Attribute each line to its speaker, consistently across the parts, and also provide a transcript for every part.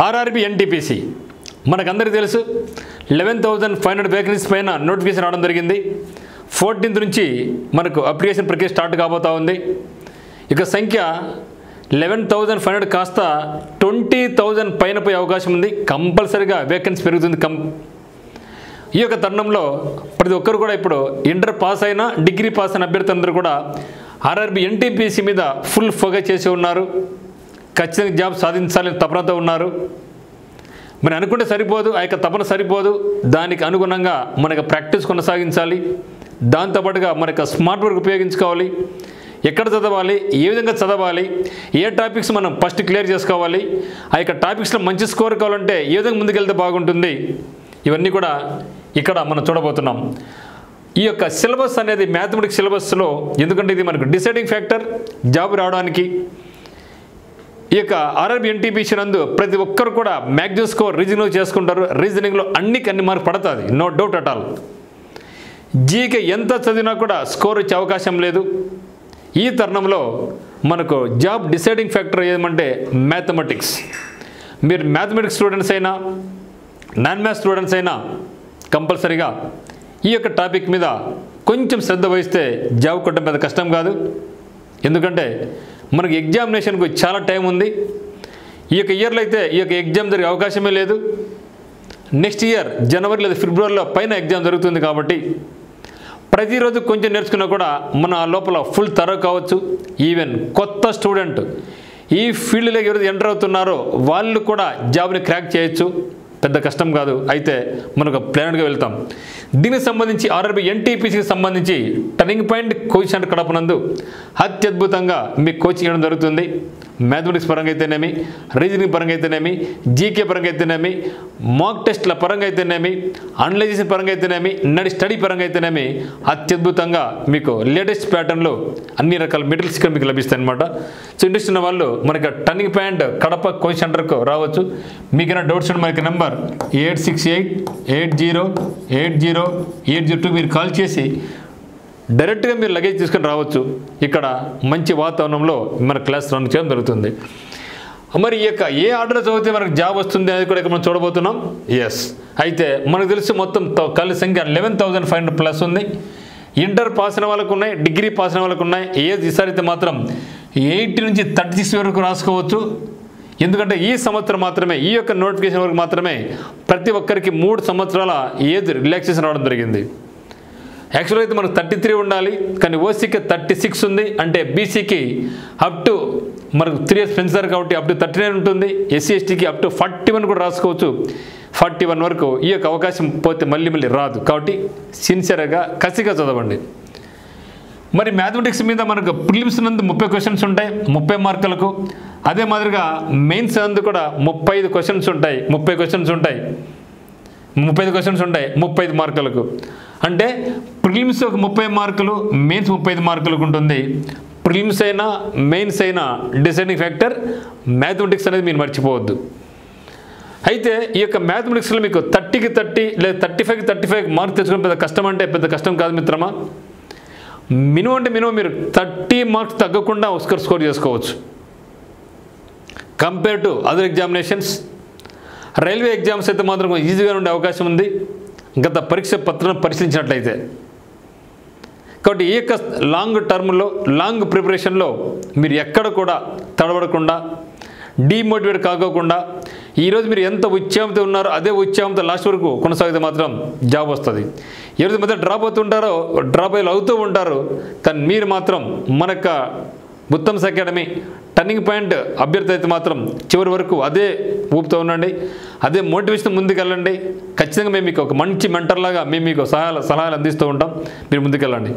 Speaker 1: RRB NTPC మనకందరికీ తెలుసు 11,500 vacancies పైన నోటిఫికేషన్ రావడం జరిగింది. 14th నుంచి మనకు అప్లికేషన్ ప్రక్రియ స్టార్ట్ కాబోతా ఉంది. ఇక సంఖ్య 11,500 కాస్త 20,000 పైన పోయే అవకాశం ఉంది. కంపల్సరీగా వేకెన్సీ పెరుగుతుంది. ఈ యొక్క తరుణంలో ప్రతి ఒక్కరు కూడా ఇప్పుడు ఇంటర్ పాస్ అయినా డిగ్రీ పాస్ అయిన అభ్యర్థులందరూ కూడా ఆర్ఆర్బీ ఎన్టీపీసీ మీద ఫుల్ ఫోకస్ చేసి ఉన్నారు. ఖచ్చితంగా జాబ్ సాధించాలని తపనతో ఉన్నారు. మరి అనుకుంటే సరిపోదు, ఆ యొక్క తపన సరిపోదు. దానికి అనుగుణంగా మనకు ప్రాక్టీస్ కొనసాగించాలి. దాంతోపాటుగా మనకు స్మార్ట్ వర్క్ ఉపయోగించుకోవాలి. ఎక్కడ చదవాలి, ఏ విధంగా చదవాలి, ఏ టాపిక్స్ మనం ఫస్ట్ క్లియర్ చేసుకోవాలి, ఆ యొక్క టాపిక్స్లో మంచి స్కోర్ కావాలంటే ఏ విధంగా ముందుకెళ్తే బాగుంటుంది, ఇవన్నీ కూడా ఇక్కడ మనం చూడబోతున్నాం. ఈ యొక్క సిలబస్ అనేది మ్యాథమెటిక్స్ సిలబస్లో, ఎందుకంటే ఇది మనకు డిసైడింగ్ ఫ్యాక్టర్ జాబ్ రావడానికి. ఈ యొక్క ఆర్ఆర్బీ ఎన్టీపీసీ నందు ప్రతి ఒక్కరు కూడా మ్యాక్సిమం స్కోర్ రీజనింగ్ చేసుకుంటారు. రీజనింగ్లో అన్ని మార్క్ పడుతుంది, no doubt at all. GK ఎంత చదివినా కూడా స్కోర్ వచ్చే అవకాశం లేదు. ఈ తరుణంలో మనకు జాబ్ డిసైడింగ్ ఫ్యాక్టర్ ఏమంటే మ్యాథమెటిక్స్. మీరు మ్యాథమెటిక్స్ స్టూడెంట్స్ అయినా నాన్ మ్యాథ్స్ స్టూడెంట్స్ అయినా కంపల్సరీగా ఈ యొక్క టాపిక్ మీద కొంచెం శ్రద్ధ వహిస్తే జాబ్ కొట్టడం పెద్ద కష్టం కాదు. ఎందుకంటే మనకు ఎగ్జామినేషన్కు చాలా టైం ఉంది. ఈ యొక్క ఇయర్లో అయితే ఈ యొక్క ఎగ్జామ్ జరిగే అవకాశమే లేదు. నెక్స్ట్ ఇయర్ జనవరి లేదా ఫిబ్రవరిలో పైన ఎగ్జామ్ జరుగుతుంది. కాబట్టి ప్రతిరోజు కొంచెం నేర్చుకున్నా కూడా మన లోపల ఫుల్ తరో కావచ్చు. ఈవెన్ కొత్త స్టూడెంట్ ఈ ఫీల్డ్లోకి ఎవరైతే ఎంటర్ అవుతున్నారో వాళ్ళు కూడా జాబ్ని క్రాక్ చేయొచ్చు, పెద్ద కష్టం కాదు. అయితే మనకు ప్లాన్గా వెళ్తాం. దీనికి సంబంధించి ఆర్ఆర్బీ ఎన్టీపీసీకి సంబంధించి టర్నింగ్ పాయింట్ కోచింగ్ సెంటర్ కడపనందు అత్యద్భుతంగా మీకు కోచింగ్ ఇవ్వడం జరుగుతుంది. మ్యాథమెటిక్స్ పరంగా అయితేనేమి, రీజనింగ్ పరంగా అయితేనేమి, జీకే పరంగా అయితేనేమి, మాక్ టెస్ట్ల పరంగా అయితేనేమి, అనలైజేషన్ పరంగా అయితేనేమి, స్టడీ పరంగా అయితేనేమి అత్యద్భుతంగా మీకు లేటెస్ట్ ప్యాటర్న్లో అన్ని రకాల మెటీరియల్స్ ఇక్కడ మీకు లభిస్తాయి అన్నమాట. సో ఇంట్రెస్ట్ ఉన్న వాళ్ళు మనకి టర్నింగ్ పాయింట్ కడప కోచింగ్ సెంటర్కు రావచ్చు. మీకైనా డౌట్స్ ఉంటే మనకి నెంబర్ 8688080802 మీరు కాల్ చేసి డైరెక్ట్గా మీరు లగేజ్ తీసుకొని రావచ్చు. ఇక్కడ మంచి వాతావరణంలో మన క్లాస్ రన్ చేయడం జరుగుతుంది. మరి ఈ యొక్క ఏ ఆర్డర్ చదివితే మనకు జాబ్ వస్తుంది అనేది కూడా ఇక్కడ మనం చూడబోతున్నాం. ఎస్, అయితే మనకు తెలిసి మొత్తం కళ్ళ సంఖ్య 11,500 ప్లస్ ఉంది. ఇంటర్ పాస్ అయిన వాళ్ళకు ఉన్నాయి, డిగ్రీ పాస్ అయిన వాళ్ళకు ఉన్నాయి. ఏజ్ ఈసారి అయితే మాత్రం 80 నుంచి 36 వరకు రాసుకోవచ్చు. ఎందుకంటే ఈ సంవత్సరం మాత్రమే, ఈ యొక్క నోటిఫికేషన్ వరకు మాత్రమే ప్రతి ఒక్కరికి 3 సంవత్సరాల ఏజ్ రిలాక్సేషన్ రావడం జరిగింది. యాక్చువల్గా అయితే మనకు 33 ఉండాలి, కానీ ఓసీకి 36 ఉంది. అంటే బీసీకి అప్ టు మనకు 3 years పెంచుతారు కాబట్టి అప్ టు 39 ఉంటుంది. ఎస్సీ ఎస్టీకి అప్ టు 41 కూడా రాసుకోవచ్చు. 41 వరకు ఈ యొక్క అవకాశం పోతే మళ్ళీ రాదు. కాబట్టి సిన్సియర్గా కసిగా చదవండి. మరి మ్యాథమెటిక్స్ మీద మనకు ప్రిలిమ్స్ నందు 30 క్వశ్చన్స్ ఉంటాయి 30 మార్కులకు. అదే మాదిరిగా మెయిన్స్ నందు కూడా 35 క్వశ్చన్స్ ఉంటాయి 30 క్వశ్చన్స్ ఉంటాయి 35 క్వశ్చన్స్ ఉంటాయి 35 మార్కులకు. అంటే ప్రిలిమ్స్ ఒక 30 మార్కులు, మెయిన్స్ 35 మార్కులకు ఉంటుంది. ప్రిలిమ్స్ అయినా మెయిన్స్ అయినా డిసైడింగ్ ఫ్యాక్టర్ మ్యాథమెటిక్స్ అనేది మీరు మర్చిపోవద్దు. అయితే ఈ యొక్క మ్యాథమెటిక్స్లో మీకు 30కి 30 లేదా 35కి 35 మార్క్స్ తెచ్చుకోవడం పెద్ద కష్టం అంటే పెద్ద కష్టం కాదు మిత్రమా. మినిమం అంటే మినిమం మీరు 30 మార్క్స్ తగ్గకుండా స్కోర్ చేసుకోవచ్చు. Compare to other examinations. Railway exams అయితే మాత్రం ఈజీగా ఉండే అవకాశం ఉంది గత పరీక్ష పత్రం పరిశీలించినట్లయితే. కాబట్టి ఈ యొక్క లాంగ్ టర్మ్లో, లాంగ్ ప్రిపరేషన్లో మీరు ఎక్కడ కూడా తడబడకుండా, డీమోటివేట్ కాకోకుండా, ఈరోజు మీరు ఎంత ఉత్సాహంతో ఉన్నారో అదే ఉత్సాహంతో లాస్ట్ వరకు కొనసాగితే మాత్రం జాబ్ వస్తుంది. ఎవరైతే మధ్య డ్రాప్ అవుతుంటారో డ్రాప్ అవుతూ ఉంటారు. కానీ మీరు మాత్రం మనక ఉత్తమ్స్ అకాడమీ టర్నింగ్ పాయింట్ అభ్యర్థి అయితే మాత్రం చివరి వరకు అదే ఊపుతూ ఉండండి, అదే మోటివేషన్ ముందుకెళ్ళండి. ఖచ్చితంగా మేము మీకు ఒక మంచి మెంటర్లాగా మేము మీకు సలహాలు అందిస్తూ ఉంటాం. మీరు ముందుకెళ్ళండి.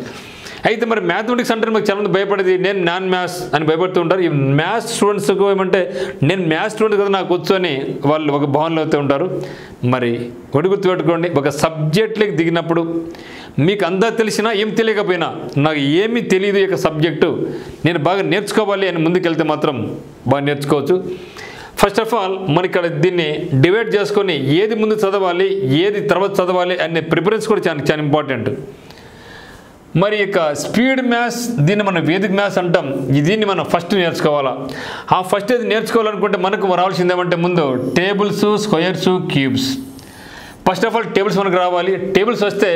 Speaker 1: అయితే మరి మ్యాథమెటిక్స్ అంటే మాకు చాలామంది భయపడేది, నేను నాన్ మ్యాథ్స్ అని భయపడుతూ ఉంటారు. ఈ మ్యాథ్స్ స్టూడెంట్స్కు ఏమంటే నేను మ్యాథ్స్ స్టూడెంట్ కదా నాకు వచ్చు అని వాళ్ళు ఒక భావనలో అవుతూ ఉంటారు. మరి ఒకటి గుర్తుపెట్టుకోండి, ఒక సబ్జెక్ట్లోకి దిగినప్పుడు మీకు అంతా తెలిసినా ఏం తెలియకపోయినా నాకు ఏమీ తెలియదు ఈ యొక్క సబ్జెక్టు నేను బాగా నేర్చుకోవాలి అని ముందుకెళ్తే మాత్రం బాగా నేర్చుకోవచ్చు. ఫస్ట్ ఆఫ్ ఆల్ మన ఇక్కడ దీన్ని డివైడ్ చేసుకొని ఏది ముందు చదవాలి ఏది తర్వాత చదవాలి అనే ప్రిఫరెన్స్ కూడా చాలా ఇంపార్టెంట్. మరి ఇక స్పీడ్ మ్యాథ్స్ దీన్ని మనం వేదిక్ మ్యాథ్స్ అంటాం. దీన్ని మనం ఫస్ట్ నేర్చుకోవాలా. ఆ ఫస్ట్ అది నేర్చుకోవాలనుకుంటే మనకు రావాల్సింది ఏమంటే ముందు tables, squares, cubes. First of all tables మనకు రావాలి. టేబుల్స్ వస్తే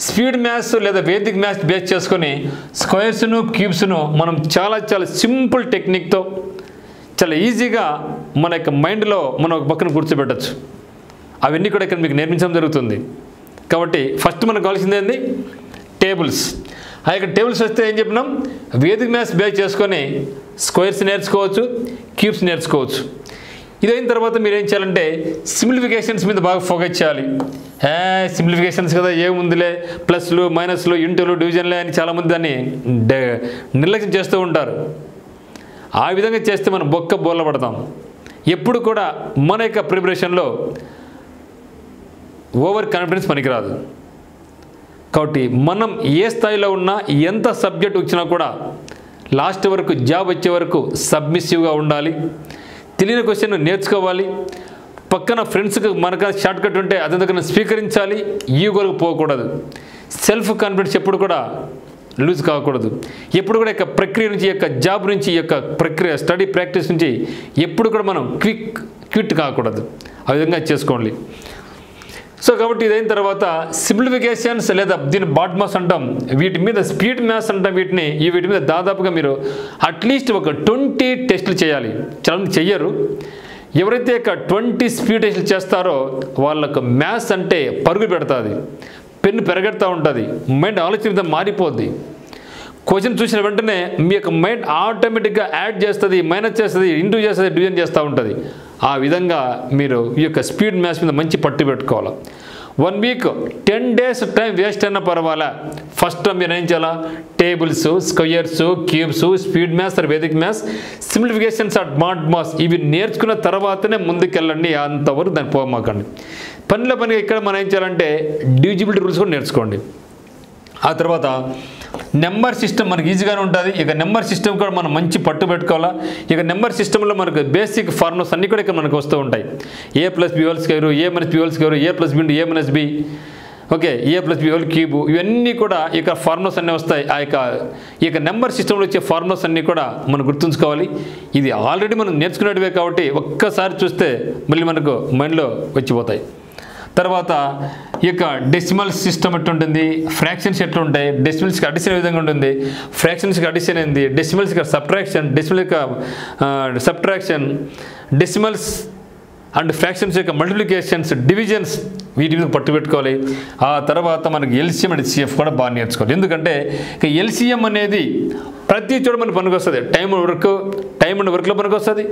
Speaker 1: స్పీడ్ మ్యాథ్స్ లేదా వేదిక్ మ్యాథ్స్ బేస్ చేసుకొని స్క్వేర్స్ను, క్యూబ్స్ను మనం చాలా చాలా సింపుల్ టెక్నిక్తో చాలా ఈజీగా మన యొక్క మైండ్లో మనం ఒక పక్కన కూర్చోబెట్టచ్చు. అవన్నీ కూడా ఇక్కడ మీకు నేర్పించడం జరుగుతుంది. కాబట్టి ఫస్ట్ మనకు కావాల్సింది ఏంది? టేబుల్స్. ఆ యొక్క టేబుల్స్ వస్తే ఏం చెప్పినాం? వేదిక్ మ్యాథ్స్ బేస్ చేసుకొని స్క్వేర్స్ నేర్చుకోవచ్చు, క్యూబ్స్ నేర్చుకోవచ్చు. ఇదైన తర్వాత మీరు ఏం చేయాలంటే సింప్లిఫికేషన్స్ మీద బాగా ఫోకస్ చేయాలి. సింప్లిఫికేషన్స్ కదా ఏముందిలే, ప్లస్లు, మైనస్లు, ఇంటులు, డివిజన్లే అని చాలామంది దాన్ని నిర్లక్ష్యం చేస్తూ ఉంటారు. ఆ విధంగా చేస్తే మనం బోర్ల పడతాం. ఎప్పుడు కూడా మన యొక్క ప్రిపరేషన్లో ఓవర్ కాన్ఫిడెన్స్ పనికిరాదు. కాబట్టి మనం ఏ స్థాయిలో ఉన్నా, ఎంత సబ్జెక్ట్ వచ్చినా కూడా లాస్ట్ వరకు జాబ్ వచ్చే వరకు సబ్మిసివ్గా ఉండాలి. తెలియని క్వశ్చన్ నేర్చుకోవాలి. పక్కన ఫ్రెండ్స్కి మనకు షార్ట్ కట్ ఉంటే అతని దగ్గర స్వీకరించాలి. ఈగోలకు పోకూడదు. సెల్ఫ్ కాన్ఫిడెన్స్ ఎప్పుడు కూడా లూజ్ కాకూడదు. ఎప్పుడు కూడా యొక్క ప్రక్రియ నుంచి, యొక్క జాబ్ నుంచి, యొక్క ప్రక్రియ స్టడీ ప్రాక్టీస్ నుంచి ఎప్పుడు కూడా మనం క్విట్ కాకూడదు. ఆ విధంగా చేసుకోండి. సో కాబట్టి ఇదైన తర్వాత సింప్లిఫికేషన్స్ లేదా దీన్ని బాట్మాస్ అంటాం. వీటి మీద స్పీడ్ మ్యాథ్స్ అంటాం. వీటి మీద దాదాపుగా మీరు అట్లీస్ట్ ఒక 20 టెస్టులు చేయాలి. చాలామంది చెయ్యరు. ఎవరైతే ఇక 20 స్పీడ్ టెస్టులు చేస్తారో వాళ్ళకు మ్యాథ్స్ అంటే పరుగు పెడుతుంది, పెన్ను పెరగెడతా ఉంటుంది, మైండ్ ఆలోచన మారిపోద్ది. క్వశ్చన్ చూసిన వెంటనే మీ యొక్క మైండ్ ఆటోమేటిక్గా యాడ్ చేస్తుంది, మైనస్ చేస్తుంది, ఇంటూ చేస్తుంది, డివిజన్ చేస్తూ ఉంటుంది. ఆ విధంగా మీరు ఈ యొక్క స్పీడ్ మ్యాథ్స్ మీద మంచి పట్టు పెట్టుకోవాలి. 1 వీక్ 10 డేస్ టైం వేస్ట్ అయినా పర్వాలా. ఫస్ట్ మీరు ఏం చేయాలా? Tables, squares, cubes, speed maths, Vedic maths, simplifications, BODMAS ఇవి నేర్చుకున్న తర్వాతనే ముందుకెళ్ళండి. అంతవరకు దాన్ని పోమాకండి. పనిగా ఇక్కడ మనం ఏం చేయాలంటే డివిజిబిలిటీ రూల్స్ కూడా నేర్చుకోండి. ఆ తర్వాత నెంబర్ సిస్టమ్ మనకి ఈజీగానే ఉంటుంది. ఇక నెంబర్ సిస్టమ్ కూడా మనం మంచి పట్టు పెట్టుకోవాలా. ఇక నెంబర్ సిస్టంలో మనకు బేసిక్ ఫార్ములాస్ అన్నీ కూడా ఇక్కడ మనకు వస్తూ ఉంటాయి. A+B², A-B², A+B, okay, A+B³ ఇవన్నీ కూడా ఇక ఫార్ములాస్ అన్నీ వస్తాయి. ఇక నెంబర్ సిస్టంలో వచ్చే ఫార్ములాస్ అన్నీ కూడా మనం గుర్తుంచుకోవాలి. ఇది ఆల్రెడీ మనం నేర్చుకునేటివే కాబట్టి ఒక్కసారి చూస్తే మళ్ళీ మనకు మైండ్లో వచ్చిపోతాయి. తర్వాత ఇక డెసిమల్ సిస్టమ్ ఎట్లుంటుంది, ఫ్రాక్షన్స్ ఎట్లుంటాయి, డెసిమల్స్కి అడిషన్ ఏ విధంగా ఉంటుంది, ఫ్రాక్షన్స్కి అడిషన్ ఏంది, డెసిమల్స్కి సబ్ట్రాక్షన్, డెసిమల్స్ అండ్ ఫ్రాక్షన్స్ యొక్క మల్టిప్లికేషన్స్, డివిజన్స్ వీటి మీద పట్టు పెట్టుకోవాలి. ఆ తర్వాత మనకి ఎల్సిఎం అండ్ హెచ్సిఎఫ్ కూడా బాగా నేర్చుకోవాలి. ఎందుకంటే ఇక ఎల్సిఎం అనేది ప్రతి చోట మనకు పనికి వస్తుంది. టైం అండ్ వర్క్లో పనికి వస్తుంది,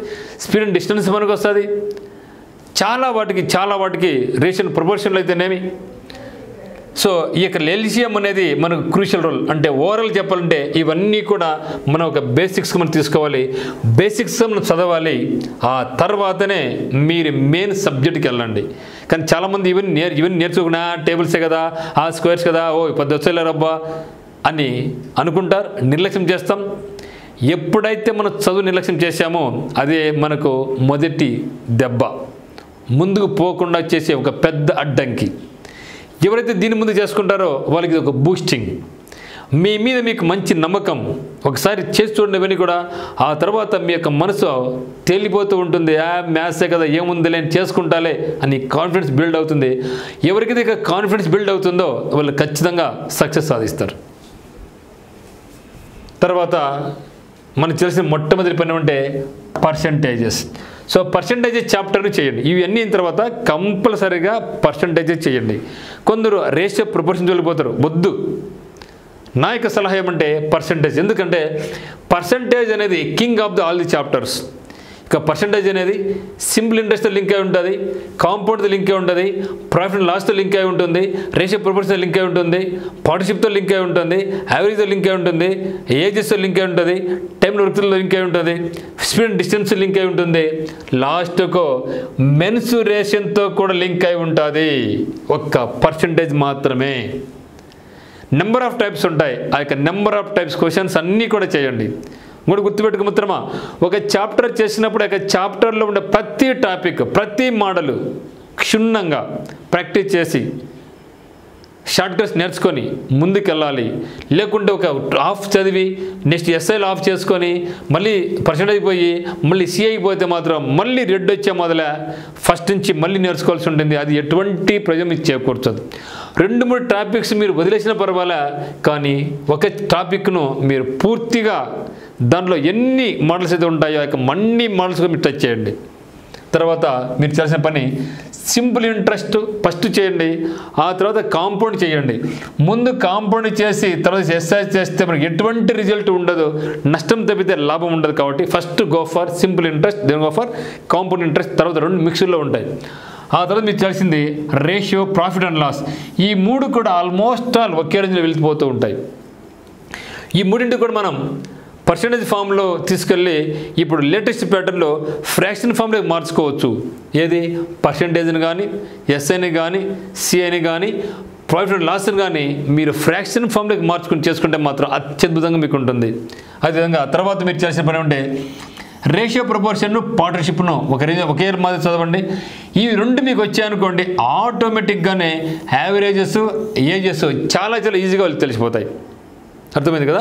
Speaker 1: స్పీడ్ అండ్ డిస్టెన్స్ పనికి వస్తుంది. చాలా వాటికి రేషియో ప్రపోర్షన్లు అయితేనేమి. సో ఈ యొక్క ఎల్సిఎం అనేది మనకు క్రూషియల్ రోల్. అంటే ఓవరాల్ చెప్పాలంటే ఇవన్నీ కూడా మనం ఒక బేసిక్స్కి మనం తీసుకోవాలి, బేసిక్స్ మనం చదవాలి. ఆ తర్వాతనే మీరు మెయిన్ సబ్జెక్ట్కి వెళ్ళండి. కానీ చాలామంది ఇవన్నీ నేర్చుకున్నా టేబుల్సే కదా, ఆ స్క్వేర్స్ కదా, పెద్ద వచ్చేలేరబ్బా అని అనుకుంటారు, నిర్లక్ష్యం చేస్తాం. ఎప్పుడైతే మనం చదువు నిర్లక్ష్యం చేశామో అదే మనకు మొదటి దెబ్బ, ముందుకు పోకుండా చేసే ఒక పెద్ద అడ్డంకి. ఎవరైతే దీని ముందు చేసుకుంటారో వాళ్ళకి ఒక బూస్టింగ్, మీ మీద మీకు మంచి నమ్మకం. ఒకసారి చేసి చూడండి ఇవన్నీ కూడా. ఆ తర్వాత మీ యొక్క మనసు తేలిపోతూ ఉంటుంది. మ్యాథ్సే కదా, ఏముందిలే చేసుకుంటాలే అని కాన్ఫిడెన్స్ బిల్డ్ అవుతుంది. ఎవరికైతే ఇక కాన్ఫిడెన్స్ బిల్డ్ అవుతుందో వాళ్ళు ఖచ్చితంగా సక్సెస్ సాధిస్తారు. తర్వాత మనకు తెలిసిన మొట్టమొదటి పని అంటే పర్సంటేజెస్. సో పర్సంటేజెస్ చాప్టర్ని చేయండి. ఇవన్నీ అయిన తర్వాత కంపల్సరీగా పర్సంటేజెస్ చేయండి. కొందరు రేషియో ప్రపోర్షన్ వెళ్ళిపోతారు. వద్దు, నా యొక్క సలహా ఏమంటే పర్సంటేజ్. ఎందుకంటే పర్సంటేజ్ అనేది king of all the chapters. ఇక పర్సంటేజ్ అనేది సింపుల్ ఇంట్రెస్ట్తో లింక్ అయి ఉంటుంది, కాంపౌండ్తో లింక్ అయి ఉంటుంది, ప్రాఫిట్ అండ్ లాస్తో లింక్ అయి ఉంటుంది, రేషియో ప్రపోర్షన్తో లింక్ అయి ఉంటుంది, పార్ట్నర్షిప్తో లింక్ అయి ఉంటుంది, యావరేజ్తో లింక్ అయి ఉంటుంది, ఏజెస్తో లింక్ అయి ఉంటుంది, టైం వర్క్తో లింక్ అయి ఉంటుంది, స్పీడ్ అండ్ డిస్టెన్స్ లింక్ అయి ఉంటుంది, లాస్ట్కు మెన్సురేషన్తో కూడా లింక్ అయి ఉంటుంది. ఒక్క పర్సంటేజ్ మాత్రమే. నెంబర్ ఆఫ్ టైప్స్ ఉంటాయి. ఆ యొక్క నెంబర్ ఆఫ్ టైప్స్ క్వశ్చన్స్ అన్నీ కూడా చేయండి. ఇంకోటి గుర్తుపెట్టుకు మిత్రమా, ఒక చాప్టర్ చేసినప్పుడు ఒక చాప్టర్లో ఉండే ప్రతి టాపిక్, ప్రతి మోడలు క్షుణ్ణంగా ప్రాక్టీస్ చేసి షార్ట్ కట్స్ నేర్చుకొని ముందుకెళ్ళాలి. లేకుంటే ఒక ఆఫ్ చదివి నెక్స్ట్ ఎస్ఐలు ఆఫ్ చేసుకొని మళ్ళీ పర్సెంటేజ్ పోయి మళ్ళీ సిఐ పోతే మాత్రం మళ్ళీ రెడ్ వచ్చే మొదలే ఫస్ట్ నుంచి మళ్ళీ నేర్చుకోవాల్సి ఉంటుంది. అది ఎటువంటి ప్రయోజనం మీకు చేకూర్చదు. 2-3 టాపిక్స్ మీరు వదిలేసిన పర్వాలే, కానీ ఒక టాపిక్ను మీరు పూర్తిగా దాంట్లో ఎన్ని మోడల్స్ అయితే ఉంటాయో అన్ని మోడల్స్ మీరు టచ్ చేయండి. తర్వాత మీరు చేయాల్సిన పని సింపుల్ ఇంట్రెస్ట్ ఫస్ట్ చేయండి, ఆ తర్వాత కాంపౌండ్ చేయండి. ముందు కాంపౌండ్ చేసి తర్వాత ఎక్సర్సైజ్ చేస్తే మనకి ఎటువంటి రిజల్ట్ ఉండదు, నష్టం తప్పితే లాభం ఉండదు. కాబట్టి first go for simple interest, then go for compound interest, తర్వాత 2 మిక్స్డ్లో ఉంటాయి. ఆ తర్వాత మీరు చేయాల్సింది రేషియో, ప్రాఫిట్ అండ్ లాస్. ఈ 3 కూడా ఆల్మోస్ట్ ఆల్ ఒకే రేంజ్లో వెళ్ళిపోతూ ఉంటాయి. ఈ 3 కూడా మనం పర్సెంటేజ్ ఫామ్లో తీసుకెళ్ళి ఇప్పుడు లేటెస్ట్ ప్యాటర్న్లో ఫ్రాక్షన్ ఫామ్లోకి మార్చుకోవచ్చు. ఏది పర్సెంటేజ్ని కానీ, ఎస్ఐని కానీ, సిఐని కానీ, ప్రాఫిట్ అండ్ లాస్ని కానీ మీరు ఫ్రాక్షన్ ఫామ్లోకి మార్చుకుని చేసుకుంటే మాత్రం అత్యద్భుతంగా మీకు ఉంటుంది. అదేవిధంగా తర్వాత మీరు చేసిన పని ఉంటే రేషియో, ప్రపోర్షన్ను, పార్ట్నర్షిప్ను ఒకే మాదిరి చదవండి. ఈ 2 మీకు వచ్చాయనుకోండి, ఆటోమేటిక్గానే యావరేజెస్, ఏజెస్ చాలా ఈజీగా తెలిసిపోతాయి. అర్థమైంది కదా?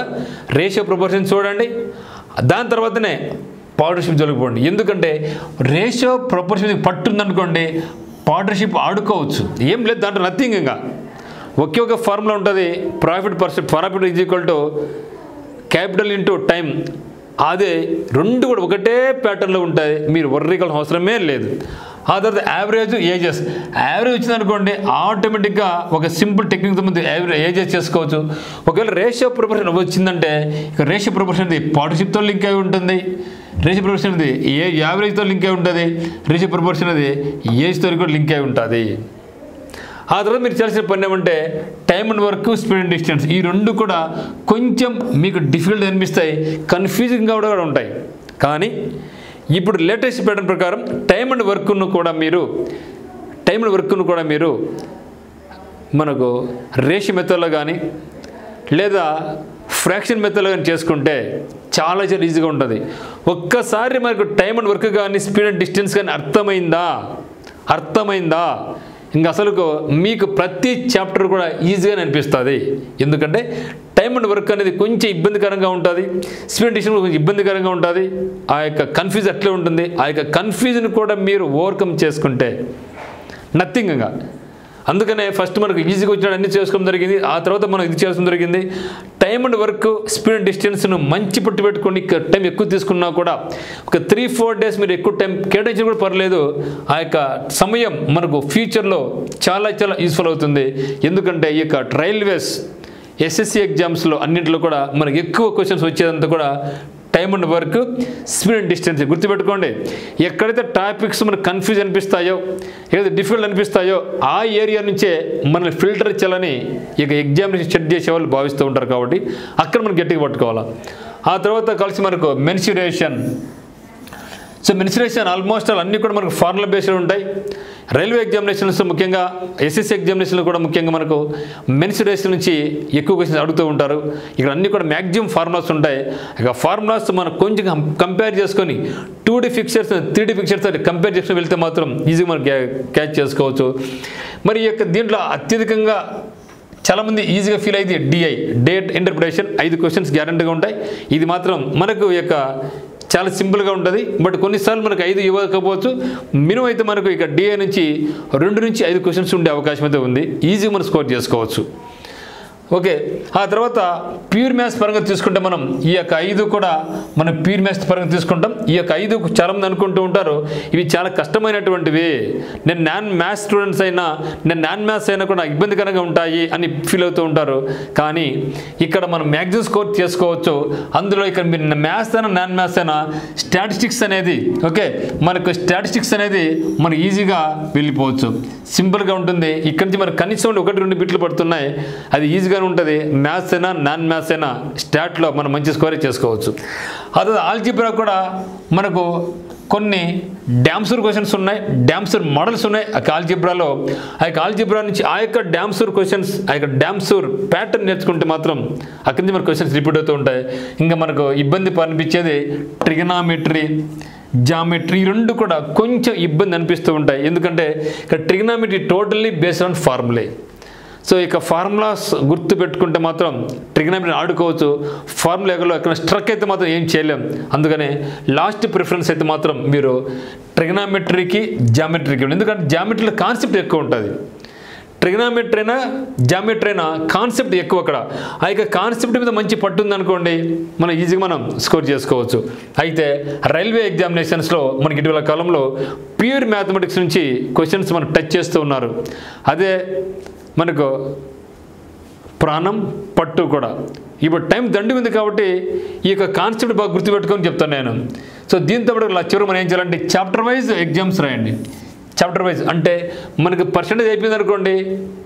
Speaker 1: రేషియో, ప్రపోర్షన్ చూడండి, దాని తర్వాతనే పార్ట్నర్షిప్ జరుగుపోండి. ఎందుకంటే రేషియో, ప్రపోర్షన్ పట్టుందనుకోండి, పార్ట్నర్షిప్ ఆడుకోవచ్చు, ఏం లేదు దాంట్లో నథింగ్. ఇంకా ఒకే ఒక ఫార్ములా ఉంటుంది, profit is equal to capital into time. అదే 2 కూడా ఒకటే ప్యాటర్న్లో ఉంటాయి, మీరు వర్రీకాల్సిన అవసరమే లేదు. ఆ తర్వాత యావరేజ్, ఏజెస్. యావరేజ్ వచ్చిందనుకోండి, ఆటోమేటిక్గా ఒక సింపుల్ టెక్నిక్తో ముందు ఏజెస్ చేసుకోవచ్చు. ఒకవేళ రేషియో, ప్రపోర్షన్ వచ్చిందంటే ఇక రేషియో, ప్రపోర్షన్ అది పార్ట్నర్షిప్తో లింక్ అయి ఉంటుంది, రేషియో, ప్రపోర్షన్ అది యావరేజ్తో లింక్ అయి ఉంటుంది, రేషియో, ప్రపోర్షన్ అది ఏజ్తో కూడా లింక్ అయి ఉంటుంది. ఆ తర్వాత మీరు చేయాల్సిన పని ఏమంటే time and work, speed and distance. ఈ 2 కూడా కొంచెం మీకు డిఫికల్ట్ అనిపిస్తాయి, కన్ఫ్యూజింగ్గా కూడా ఉంటాయి. కానీ ఇప్పుడు లేటెస్ట్ ప్యాటర్న్ ప్రకారం టైం అండ్ వర్క్ను కూడా మీరు మనకు రేషియో మెథడ్లో కానీ లేదా ఫ్రాక్షన్ మెథడ్లో కానీ చేసుకుంటే చాలా ఈజీగా ఉంటుంది. ఒక్కసారి మనకు టైం అండ్ వర్క్ కానీ, స్పీడ్ అండ్ డిస్టెన్స్ కానీ అర్థమైందా ఇంకా అసలు మీకు ప్రతి చాప్టర్ కూడా ఈజీగా అనిపిస్తుంది. ఎందుకంటే టైం అండ్ వర్క్ అనేది కొంచెం ఇబ్బందికరంగా ఉంటుంది, స్పీడ్ డిస్టెన్స్ కొంచెం ఇబ్బందికరంగా ఉంటుంది, ఆ యొక్క కన్ఫ్యూజ్ అట్లే ఉంటుంది. ఆ యొక్క కన్ఫ్యూజన్ కూడా మీరు ఓవర్కమ్ చేసుకుంటే నథింగ్. ఇంకా అందుకనే ఫస్ట్ మనకు ఈజీగా వచ్చిన అన్ని చేసుకోవడం జరిగింది, ఆ తర్వాత మనం ఇది చేసుకోవడం జరిగింది. Time and work, speed and డిస్టెన్స్ను మంచి పట్టు పెట్టుకోండి. టైం ఎక్కువ తీసుకున్నా కూడా ఒక 3-4 డేస్ మీరు ఎక్కువ టైం కేటాయించిన కూడా పర్లేదు. ఆ యొక్క సమయం మనకు ఫ్యూచర్లో చాలా యూస్ఫుల్ అవుతుంది. ఎందుకంటే ఈ యొక్క రైల్వేస్, ఎస్ఎస్సి ఎగ్జామ్స్లో అన్నింటిలో కూడా మనకు ఎక్కువ క్వశ్చన్స్ వచ్చేదంతా కూడా time and work, speed and distance. గుర్తుపెట్టుకోండి, ఎక్కడైతే టాపిక్స్ మనకు కన్ఫ్యూజ్ అనిపిస్తాయో, ఏదైతే డిఫికల్ట్ అనిపిస్తాయో ఆ ఏరియా నుంచే మనల్ని ఫిల్టర్ చేయాలని ఇక ఎగ్జామినేషన్ సెట్ చేసే వాళ్ళు భావిస్తూ ఉంటారు. కాబట్టి అక్కడ మనం గట్టిగా పట్టుకోవాలి. ఆ తర్వాత కలిసి మనకు మెన్సురేషన్. సో మెన్సురేషన్ ఆల్మోస్ట్ అన్నీ కూడా మనకు ఫార్ములా బేస్డ్ ఉంటాయి. రైల్వే ఎగ్జామినేషన్స్ ముఖ్యంగా, ఎస్ఎస్సి ఎగ్జామినేషన్లో కూడా ముఖ్యంగా మనకు మెన్సురేషన్ నుంచి ఎక్కువ క్వశ్చన్స్ అడుగుతూ ఉంటారు. ఇక్కడ అన్నీ కూడా మ్యాక్సిమం ఫార్ములాస్ ఉంటాయి. ఇక ఫార్ములాస్ మనం కొంచెం కంపేర్ చేసుకొని 2D fixtures, 3D fixtures compare చేసుకుని వెళ్తే మాత్రం ఈజీగా మనం క్యాచ్ చేసుకోవచ్చు. మరి ఈ యొక్క దీంట్లో అత్యధికంగా చాలామంది ఈజీగా ఫీల్ అయ్యేది డిఐ, డేట్ ఇంటర్ప్రిటేషన్. 5 క్వశ్చన్స్ గ్యారంటీగా ఉంటాయి. ఇది మాత్రం మనకు యొక్క చాలా సింపుల్గా ఉంటుంది. బట్ కొన్నిసార్లు మనకు 5 ఇవ్వకపోవచ్చు. మినిమం అయితే మనకు ఇక డిఐ నుంచి 2 నుంచి 5 క్వశ్చన్స్ ఉండే అవకాశం అయితే ఉంది. ఈజీగా మనం స్కోర్ చేసుకోవచ్చు. ఓకే, ఆ తర్వాత ప్యూర్ మ్యాథ్స్ పరంగా తీసుకుంటే మనం ఈ యొక్క 5 కూడా మనం ప్యూర్ మ్యాథ్స్ పరంగా తీసుకుంటాం. ఈ యొక్క 5 చాలామంది అనుకుంటూ ఉంటారు ఇవి చాలా కష్టమైనటువంటివి, నేను non maths students non maths అయినా కూడా ఇబ్బందికరంగా ఉంటాయి అని ఫీల్ అవుతూ ఉంటారు. కానీ ఇక్కడ మనం మ్యాక్సిమం స్కోర్ చేసుకోవచ్చు. అందులో ఇక్కడ మీరు మ్యాథ్స్ అయినా నాన్ మ్యాథ్స్ అయినా స్టాటిస్టిక్స్ అనేది మనకు స్టాటిస్టిక్స్ అనేది మనం ఈజీగా వెళ్ళిపోవచ్చు. సింపుల్గా ఉంటుంది. ఇక్కడి నుంచి మనకు కనీసం 1-2 బిట్లు పడుతున్నాయి. అది ఈజీగా ఉంటుంది. మ్యాథ్స్ అయినా నాన్ మ్యాథ్స్ అయినా స్టాట్లో మనం మంచి స్కోరే చేసుకోవచ్చు. అదే ఆల్జీబ్రా కూడా మనకు కొన్ని డ్యామ్సూర్ క్వశ్చన్స్ ఉన్నాయి, డ్యామ్సూర్ మోడల్స్ ఉన్నాయి ఆల్జీబ్రాలో. ఆ యొక్క ఆల్జీబ్రా నుంచి ఆ యొక్క డ్యామ్సూర్ క్వశ్చన్స్, ఆ యొక్క డ్యామ్సూర్ ప్యాటర్న్ నేర్చుకుంటే మాత్రం అక్కడి నుంచి మనకు క్వశ్చన్స్ రిపీట్ అవుతూ ఉంటాయి. ఇంకా మనకు ఇబ్బంది అనిపించేది ట్రిగనామెట్రీ, జామెట్రీ. 2 కూడా కొంచెం ఇబ్బంది అనిపిస్తూ ఉంటాయి. ఎందుకంటే ఇక్కడ trigonometry totally based on formulae. So ఇక ఫార్ములాస్ గుర్తు పెట్టుకుంటే మాత్రం ట్రిగ్నోమెట్రీ ఆడుకోవచ్చు. ఫార్ములాలో ఎక్కడ స్ట్రక్ అయితే మాత్రం ఏం చేయలేం. అందుకనే లాస్ట్ ప్రిఫరెన్స్ అయితే మాత్రం మీరు ట్రిగ్నోమెట్రీకి జామెట్రీకి, ఎందుకంటే జామెట్రీలో కాన్సెప్ట్ ఎక్కువ ఉంటుంది. ట్రిగ్నోమెట్రీ అయినా జామెట్రీ అయినా కాన్సెప్ట్ ఎక్కువ. అక్కడ ఆ యొక్క కాన్సెప్ట్ మీద మంచి పట్టు ఉందనుకోండి, మనం ఈజీగా మనం స్కోర్ చేసుకోవచ్చు. అయితే రైల్వే ఎగ్జామినేషన్స్లో మనకి ఇటీవల కాలంలో ప్యూర్ మ్యాథమెటిక్స్ నుంచి క్వశ్చన్స్ మనకు టచ్ చేస్తూ ఉన్నారు. అదే మనకు ప్రాణం పట్టు కూడా. ఇప్పుడు టైం దండి ఉంది కాబట్టి ఈ యొక్క కాన్సెప్ట్ బాగా గుర్తుపెట్టుకొని చెప్తాను నేను. సో దీంతో పాటు చివరి మనం ఏం చేయాలంటే చాప్టర్ వైజ్ ఎగ్జామ్స్ రాయండి. చాప్టర్ వైజ్ అంటే మనకు పర్సెంటేజ్ అయిపోయింది అనుకోండి,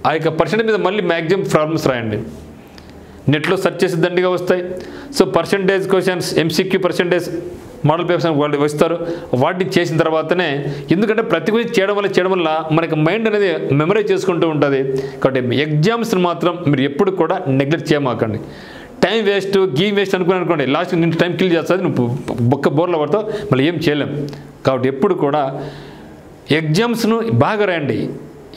Speaker 1: ఆ యొక్క పర్సెంటేజ్ మీద మళ్ళీ మ్యాక్సిమం ప్రాబ్లమ్స్ రాయండి. నెట్లో సెర్చ్ చేసి దండిగా వస్తాయి. So percentage questions, MCQ percentage model papers వాళ్ళు వస్తారు. వాటిని చేసిన తర్వాతనే, ఎందుకంటే ప్రతి గురించి చేయడం వల్ల మనకి మైండ్ అనేది మెమరైజ్ చేసుకుంటూ ఉంటుంది. కాబట్టి ఎగ్జామ్స్ని మాత్రం మీరు ఎప్పుడు కూడా నెగ్లెక్ట్ చేయమాకండి. టైం వేస్ట్ వేస్ట్ అనుకోండి, లాస్ట్ నేను టైం కిల్ చేస్తుంది, నువ్వు బొక్క బోర్లో పడతావు, మళ్ళీ ఏం చేయలేం. కాబట్టి ఎప్పుడు కూడా ఎగ్జామ్స్ను బాగా రాయండి.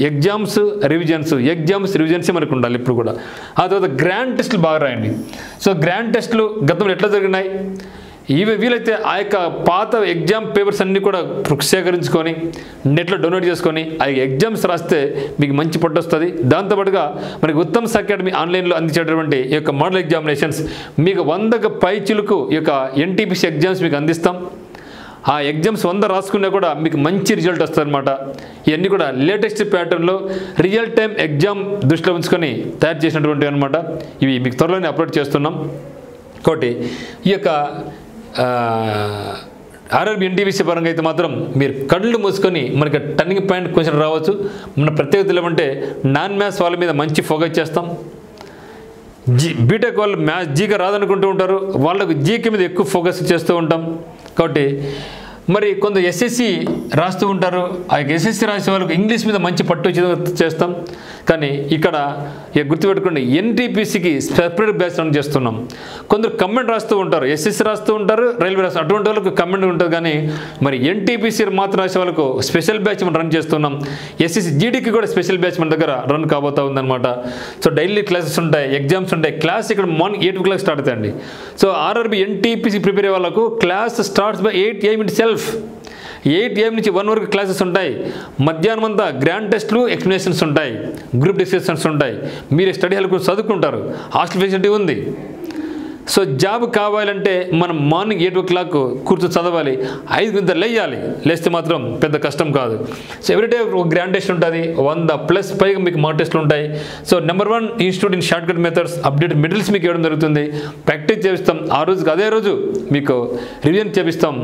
Speaker 1: ఎగ్జామ్స్ రివిజన్స్ మనకు ఉండాలి ఇప్పుడు కూడా. ఆ తర్వాత గ్రాండ్ టెస్టులు బాగా రాయండి. సో గ్రాండ్ టెస్టులు గతంలో ఎట్లా జరిగినాయి, వీలైతే ఆ యొక్క పాత ఎగ్జామ్ పేపర్స్ అన్నీ కూడా సేకరించుకొని నెట్లో డౌన్లోడ్ చేసుకొని ఆ ఎగ్జామ్స్ రాస్తే మీకు మంచి పట్టు వస్తుంది. దాంతోపాటుగా మనకి ఉత్తమ్ అకాడమీ ఆన్లైన్లో అందించేటటువంటి ఈ యొక్క మోడల్ ఎగ్జామినేషన్స్ మీకు 100కు పై చిలుకు ఈ యొక్క ఎన్టీపీసీ ఎగ్జామ్స్ మీకు అందిస్తాం. ఆ ఎగ్జామ్స్ 100 రాసుకున్నా కూడా మీకు మంచి రిజల్ట్ వస్తుంది అనమాట. ఇవన్నీ కూడా లేటెస్ట్ ప్యాటర్న్లో రియల్ టైం ఎగ్జామ్ దృష్టిలో ఉంచుకొని తయారు చేసినటువంటి అనమాట. ఇవి మీకు త్వరలోనే అప్లోడ్ చేస్తున్నాం. కాబట్టి ఈ యొక్క ఆర్ఆర్బీ ఎన్టీపీసీ పరంగా అయితే మాత్రం మీరు కళ్ళు మూసుకొని మనకి టర్నింగ్ పాయింట్ క్వశ్చన్ రావచ్చు. మన ప్రత్యేకతలు ఏమంటే నాన్ మ్యాథ్స్ వాళ్ళ మీద మంచి ఫోకస్ చేస్తాం. బీటెక్ వాళ్ళు మ్యాథ్స్ జీగా రాదనుకుంటూ ఉంటారు, వాళ్ళకు జీకే మీద ఎక్కువ ఫోకస్ చేస్తూ ఉంటాం. కాబట్టి మరి కొందరు ఎస్ఎస్సి రాస్తూ ఉంటారు, ఆ ఎస్ఎస్సి రాసే వాళ్ళకు ఇంగ్లీష్ మీద మంచి పట్టు చేస్తాం. కానీ ఇక్కడ గుర్తుపెట్టుకోండి, ఎన్టీపీసీకి సెపరేట్ బ్యాచ్ రన్ చేస్తున్నాం. కొందరు కమెంట్ రాస్తూ ఉంటారు, ఎస్ఎస్సి రాస్తూ ఉంటారు, రైల్వే రాస్తూ, అటువంటి వాళ్ళకు కమెంట్ ఉంటుంది. కానీ మరి ఎన్టీపీసీ మాత్రం రాసే వాళ్ళకు స్పెషల్ బ్యాచ్ మనం రన్ చేస్తున్నాం. ఎస్ఎస్సి జీడీకి కూడా స్పెషల్ బ్యాచ్ మన దగ్గర రన్ కాబోతూ ఉందన్నమాట. సో డైలీ క్లాసెస్ ఉంటాయి, ఎగ్జామ్స్ ఉంటాయి. క్లాస్ ఇక్కడ మార్నింగ్ 8 o'clock స్టార్ట్ అవుతాయండి. సో ఆర్ఆర్బీ ఎన్టీపీసీ ప్రిపేర్ అయ్యే వాళ్ళకు class starts by 8 AM it self. 8 AM నుంచి 1 వరకు క్లాసెస్ ఉంటాయి. మధ్యాహ్నం అంతా గ్రాండ్ టెస్ట్లు, ఎక్స్ప్లెనేషన్స్ ఉంటాయి, గ్రూప్ డిస్కషన్స్ ఉంటాయి. మీరు స్టడీ హాల్ కూడా చదువుకుంటారు, హాస్టల్ ఫెసిలిటీ ఉంది. సో జాబ్ కావాలంటే మనం మార్నింగ్ 8 o'clock కూర్చొని చదవాలి, 5 గంటలు లేయాలి. లేస్తే మాత్రం పెద్ద కష్టం కాదు. సో ఎవ్రీడే ఒక గ్రాండ్ టెస్ట్ ఉంటుంది, 100+ పైగా మీకు మాక్ టెస్ట్లు ఉంటాయి. So number 1 institute in short cut methods, update materials మీకు ఇవ్వడం జరుగుతుంది. ప్రాక్టీస్ చేపిస్తాం, ఆ రోజుకి అదే రోజు మీకు రివిజన్ చేపిస్తాం,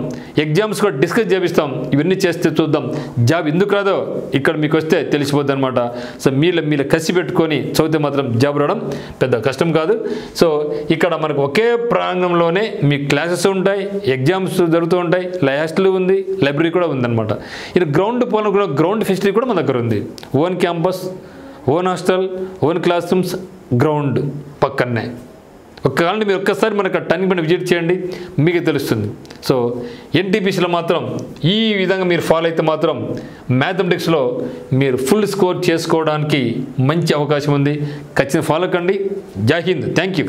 Speaker 1: ఎగ్జామ్స్ కూడా డిస్కస్ చేపిస్తాం. ఇవన్నీ చేస్తే చూద్దాం జాబ్ ఎందుకు రాదో ఇక్కడ మీకు వస్తే తెలిసిపోద్ది అనమాట. సో మీరు కసి పెట్టుకొని చదివితే మాత్రం జాబ్ రావడం పెద్ద కష్టం కాదు. సో ఇక్కడ మనకు ఒకే ప్రాంగణంలోనే మీ క్లాసెస్ ఉంటాయి, ఎగ్జామ్స్ జరుగుతూ ఉంటాయి, హాస్టల్ ఉంది, లైబ్రరీ కూడా ఉందన్నమాట. ఇది గ్రౌండ్ ఫెసిలిటీ కూడా మన దగ్గర ఉంది. Own campus, own hostel, own class rooms, ground పక్కనే. ఒక్కసారి మీరు ఒక్కసారి మనకు టర్నింగ్ పాయింట్ విజిట్ చేయండి, మీకు తెలుస్తుంది. సో ఎన్టీపీసీలో మాత్రం ఈ విధంగా మీరు ఫాలో అయితే మాత్రం మ్యాథమెటిక్స్లో మీరు ఫుల్ స్కోర్ చేసుకోవడానికి మంచి అవకాశం ఉంది. ఖచ్చితంగా ఫాలో కండి. జై హింద్. Thank you.